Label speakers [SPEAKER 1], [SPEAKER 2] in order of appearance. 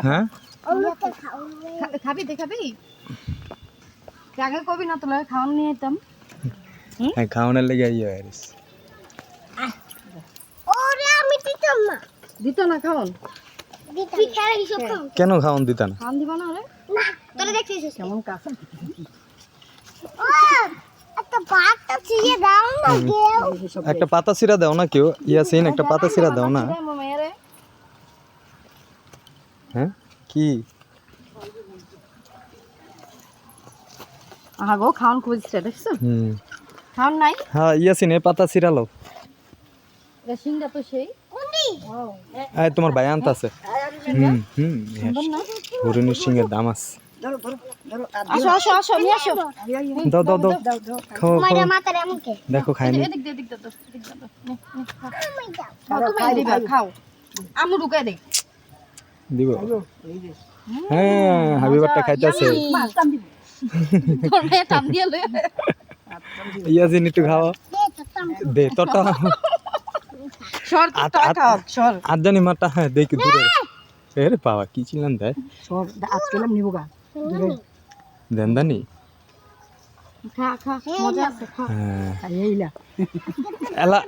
[SPEAKER 1] হ্যাঁ
[SPEAKER 2] খাবি দেখাবি আগে কবি না তোলা খাওয়ান নিয়ে যেতাম
[SPEAKER 1] হ্যাঁ খাওয়ানোর লেগে ইয়ে হয়েছে
[SPEAKER 2] দিত না খাওয়ান
[SPEAKER 1] কেন খাওয়ান দিতা না
[SPEAKER 2] খাওয়ান দিব না ওরে কেমন কাছে
[SPEAKER 1] একটা পাতা ছিঁড়া দাও না কেউ ইয়াসিন একটা পাতা ছিঁড়া দাও না হ্যাঁ কি
[SPEAKER 2] গো খাওয়ান খুঁজছে দেখছো খাওয়ান নাই
[SPEAKER 1] হ্যাঁ ইয়াসিন এই পাতা ছিঁড়া লো
[SPEAKER 2] সিংটা তো সেই
[SPEAKER 1] এই তোমার ভাই আনতাছে হরিণের সিংহের দাম আছে
[SPEAKER 2] আসো আসো আসো নিয়ে আসো
[SPEAKER 1] দাও দাও দাও খাও খাও দেখো খাইনি
[SPEAKER 2] এদিক দে এদিক দে তো এদিক দে খাও তুমি দিবা খাও আমু ঢুকাই দে
[SPEAKER 1] দিব হ্যাঁ হাবিবারটা খাইতাছে
[SPEAKER 2] তোর মেয়ে টান দিয়ে লই
[SPEAKER 1] ইয়াসিন একটু খাও দে তোরটা
[SPEAKER 2] সর তো খাও সর
[SPEAKER 1] আদজানি মারটা হ্যাঁ দেখি দূরে এরে বাবা কি ছিলেন দেয়
[SPEAKER 2] সর আজ কেলাম নিব গা
[SPEAKER 1] দেন দানি
[SPEAKER 2] খা খা মজা আছে খা
[SPEAKER 1] হ্যাঁ
[SPEAKER 2] এইলা
[SPEAKER 1] এলা